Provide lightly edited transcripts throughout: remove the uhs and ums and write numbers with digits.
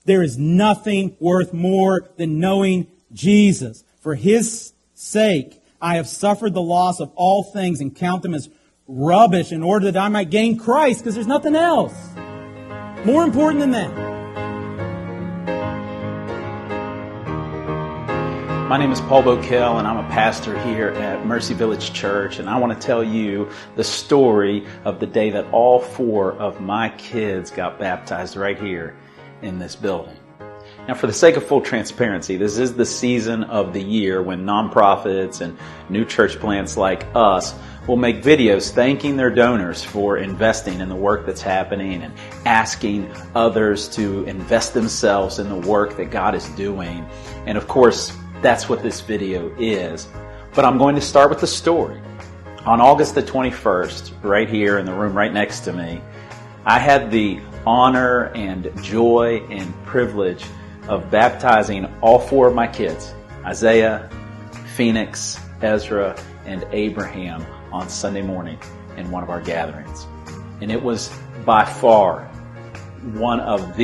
There is nothing worth more than knowing Jesus. For His sake, I have suffered the loss of all things and count them as rubbish in order that I might gain Christ, because there's nothing else more important than that. My name is Paul Bokel, and I'm a pastor here at Mercy Village Church, and I want to tell you the story of the day that all 4 of my kids got baptized right here in this building. Now, for the sake of full transparency, this is the season of the year when nonprofits and new church plants like us will make videos thanking their donors for investing in the work that's happening and asking others to invest themselves in the work that God is doing. And of course, that's what this video is. But I'm going to start with the story. On August the 21st, right here in the room right next to me, I had the honor and joy and privilege of baptizing all 4 of my kids, Isaiah, Phoenix, Ezra, and Abraham, on Sunday morning in one of our gatherings. And it was by far one of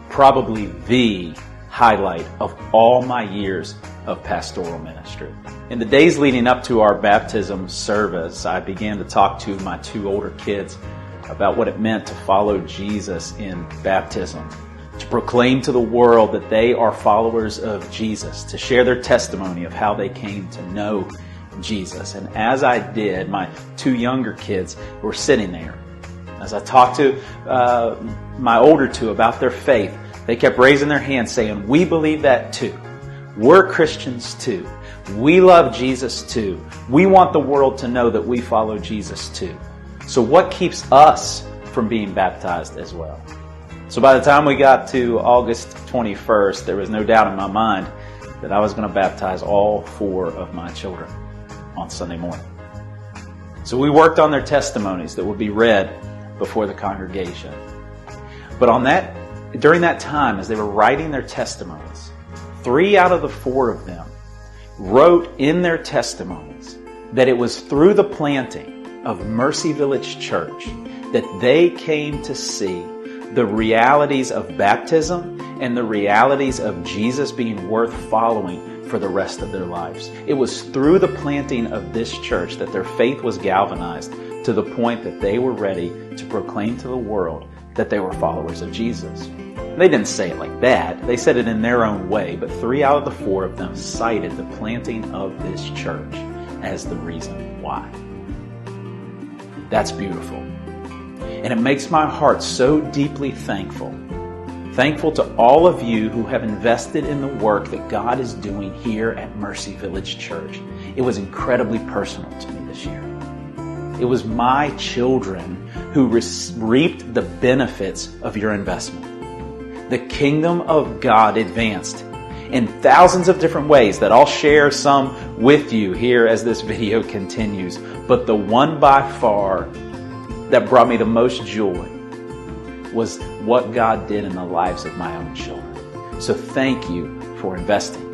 probably the highlight of all my years of pastoral ministry. In the days leading up to our baptism service, I began to talk to my 2 older kids about what it meant to follow Jesus in baptism, to proclaim to the world that they are followers of Jesus, to share their testimony of how they came to know Jesus. And as I did, my 2 younger kids were sitting there. As I talked to my older 2 about their faith, they kept raising their hands saying, "We believe that too. We're Christians too. We love Jesus too. We want the world to know that we follow Jesus too." So what keeps us from being baptized as well? So by the time we got to August 21st, there was no doubt in my mind that I was going to baptize all 4 of my children on Sunday morning. So we worked on their testimonies that would be read before the congregation. But during that time, as they were writing their testimonies, 3 out of the 4 of them wrote in their testimonies that it was through the planting of Mercy Village Church that they came to see the realities of baptism and the realities of Jesus being worth following for the rest of their lives. It was through the planting of this church that their faith was galvanized to the point that they were ready to proclaim to the world that they were followers of Jesus. They didn't say it like that. They said it in their own way, but 3 out of the 4 of them cited the planting of this church as the reason why. That's beautiful. And it makes my heart so deeply thankful. Thankful to all of you who have invested in the work that God is doing here at Mercy Village Church. It was incredibly personal to me this year. It was my children who reaped the benefits of your investment. The kingdom of God advanced in thousands of different ways that I'll share some with you here as this video continues. But the one by far that brought me the most joy was what God did in the lives of my own children. So thank you for investing.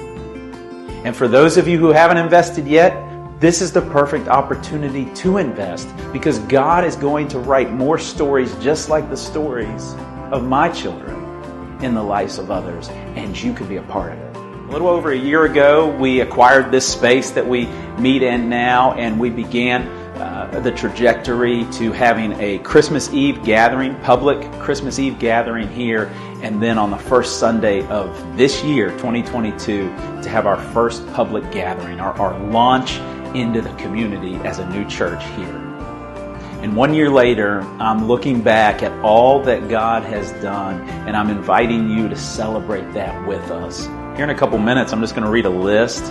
And for those of you who haven't invested yet, this is the perfect opportunity to invest, because God is going to write more stories just like the stories of my children in the lives of others, and you can be a part of it. A little over a year ago, we acquired this space that we meet in now, and we began the trajectory to having a Christmas Eve gathering, public Christmas Eve gathering here, and then on the first Sunday of this year, 2022, to have our first public gathering, our launch into the community as a new church here. And 1 year later, I'm looking back at all that God has done, and I'm inviting you to celebrate that with us. Here in a couple minutes, I'm just going to read a list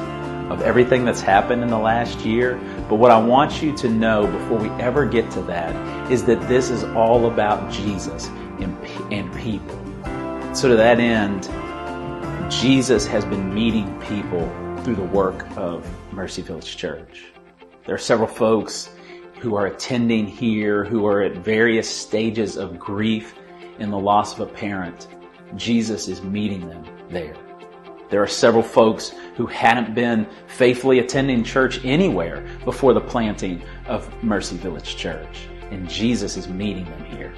of everything that's happened in the last year. But what I want you to know before we ever get to that is that this is all about Jesus and people. So to that end, Jesus has been meeting people through the work of Mercy Village Church. There are several folks who are attending here who are at various stages of grief in the loss of a parent. Jesus is meeting them there. There are several folks who hadn't been faithfully attending church anywhere before the planting of Mercy Village Church, and Jesus is meeting them here.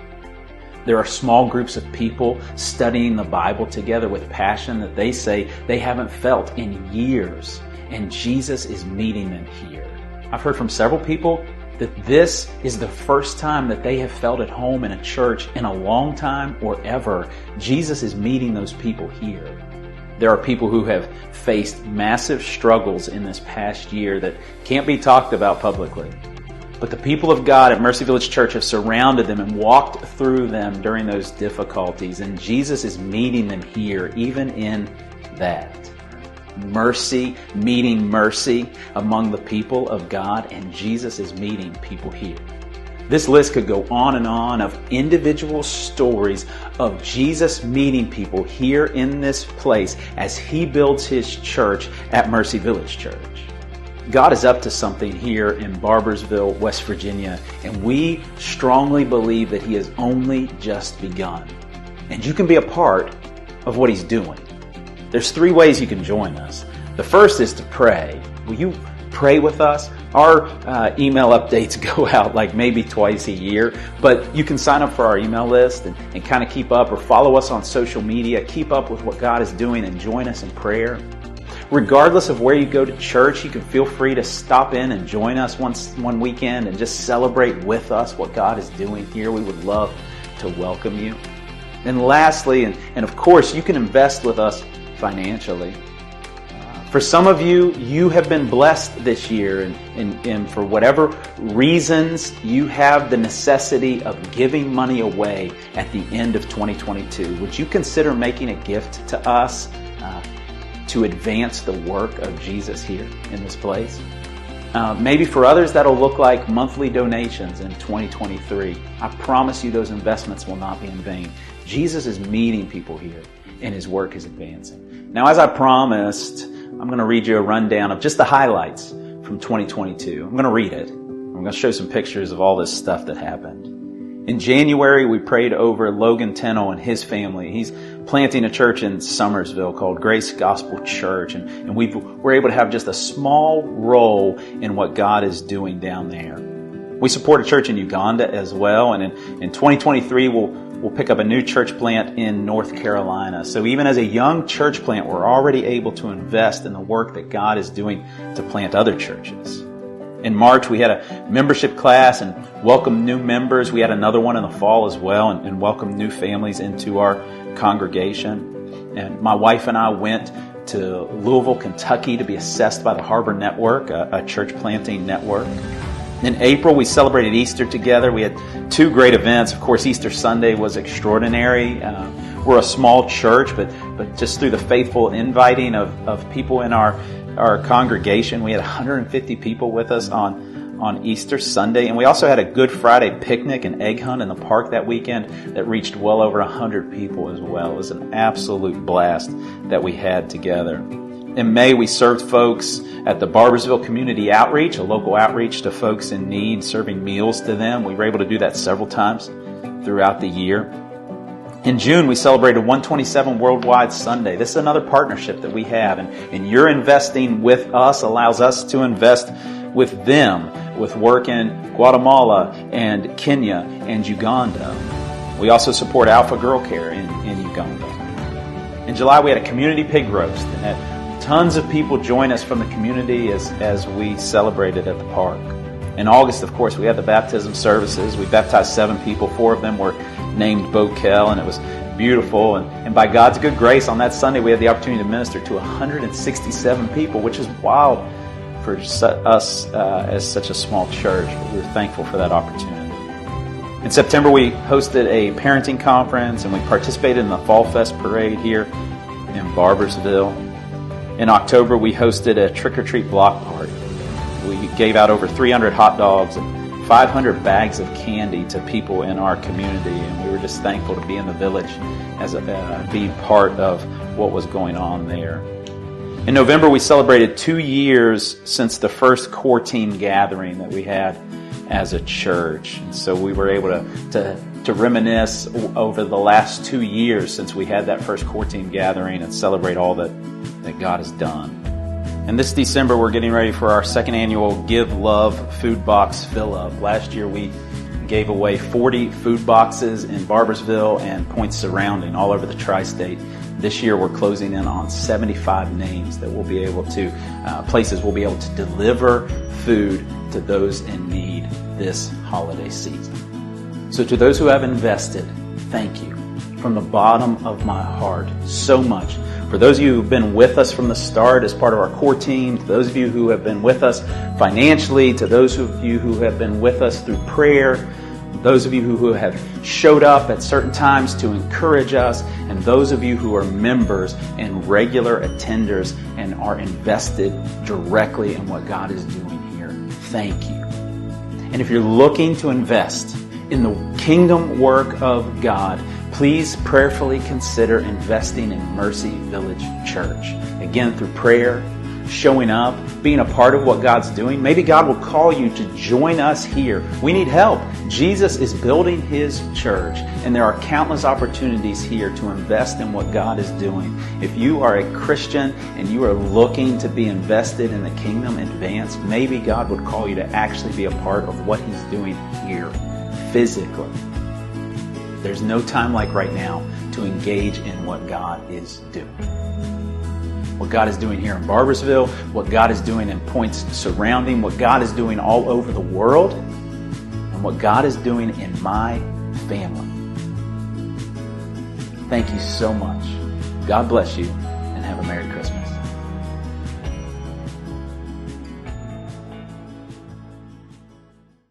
There are small groups of people studying the Bible together with passion that they say they haven't felt in years, and Jesus is meeting them here. I've heard from several people that this is the first time that they have felt at home in a church in a long time or ever. Jesus is meeting those people here. There are people who have faced massive struggles in this past year that can't be talked about publicly. But the people of God at Mercy Village Church have surrounded them and walked through them during those difficulties. And Jesus is meeting them here, even in that. Mercy, meeting mercy among the people of God, and Jesus is meeting people here. This list could go on of individual stories of Jesus meeting people here in this place as He builds His church at Mercy Village Church. God is up to something here in Barboursville, West Virginia, and we strongly believe that He has only just begun. And you can be a part of what He's doing. There's 3 ways you can join us. The first is to pray. Will you pray with us? Our email updates go out like maybe twice a year, but you can sign up for our email list and kind of keep up, or follow us on social media, keep up with what God is doing, and join us in prayer. Regardless of where you go to church, you can feel free to stop in and join us one weekend and just celebrate with us what God is doing here. We would love to welcome you. And lastly, and of course, you can invest with us financially. For some of you, you have been blessed this year, and for whatever reasons, you have the necessity of giving money away at the end of 2022. Would you consider making a gift to us to advance the work of Jesus here in this place? Maybe for others, that'll look like monthly donations in 2023. I promise you those investments will not be in vain. Jesus is meeting people here, and His work is advancing. Now, as I promised, I'm going to read you a rundown of just the highlights from 2022. I'm going to read it. I'm going to show some pictures of all this stuff that happened. In January, we prayed over Logan Tennell and his family. He's planting a church in Summersville called Grace Gospel Church, and we're able to have just a small role in what God is doing down there. We support a church in Uganda as well, and in 2023, we'll pick up a new church plant in North Carolina. So even as a young church plant, we're already able to invest in the work that God is doing to plant other churches. In March, we had a membership class and welcomed new members. We had another one in the fall as well, and welcomed new families into our congregation. And my wife and I went to Louisville, Kentucky to be assessed by the Harbor Network, a church planting network. In April, we celebrated Easter together. We had 2 great events. Of course, Easter Sunday was extraordinary. We're a small church, but just through the faithful inviting of people in our congregation, we had 150 people with us on Easter Sunday. And we also had a Good Friday picnic and egg hunt in the park that weekend that reached well over 100 people as well. It was an absolute blast that we had together. In May, we served folks at the Barboursville Community Outreach, a local outreach to folks in need, serving meals to them. We were able to do that several times throughout the year. In June, we celebrated 127 Worldwide Sunday. This is another partnership that we have, and your investing with us allows us to invest with them, with work in Guatemala and Kenya and Uganda. We also support Alpha Girl Care in Uganda. In July, we had a community pig roast, and had tons of people join us from the community as we celebrated at the park. In August, of course, we had the baptism services. We baptized 7 people. 4 of them were named Bokel, and it was beautiful. And by God's good grace, on that Sunday, we had the opportunity to minister to 167 people, which is wild for us as such a small church. But we were thankful for that opportunity. In September, we hosted a parenting conference, and we participated in the Fall Fest parade here in Barboursville. In October, we hosted a trick-or-treat block party. We gave out over 300 hot dogs and 500 bags of candy to people in our community, and we were just thankful to be in the village as be part of what was going on there. In November, we celebrated 2 years since the first core team gathering that we had as a church, and so we were able to reminisce over the last 2 years since we had that first core team gathering and celebrate all that God has done. And this December, we're getting ready for our 2nd annual Give Love Food Box Fill Up. Last year, we gave away 40 food boxes in Barboursville and points surrounding all over the tri-state. This year we're closing in on 75 names that we'll be able to, places we'll be able to deliver food to those in need this holiday season. So to those who have invested, thank you from the bottom of my heart so much. For those of you who've been with us from the start as part of our core team, to those of you who have been with us financially, to those of you who have been with us through prayer, those of you who have showed up at certain times to encourage us, and those of you who are members and regular attenders and are invested directly in what God is doing here, thank you. And if you're looking to invest in the kingdom work of God, please prayerfully consider investing in Mercy Village Church. Again, through prayer, showing up, being a part of what God's doing. Maybe God will call you to join us here. We need help. Jesus is building His church, and there are countless opportunities here to invest in what God is doing. If you are a Christian and you are looking to be invested in the kingdom advance, maybe God would call you to actually be a part of what He's doing here, physically. There's no time like right now to engage in what God is doing. What God is doing here in Barboursville, what God is doing in points surrounding, what God is doing all over the world, and what God is doing in my family. Thank you so much. God bless you, and have a Merry Christmas.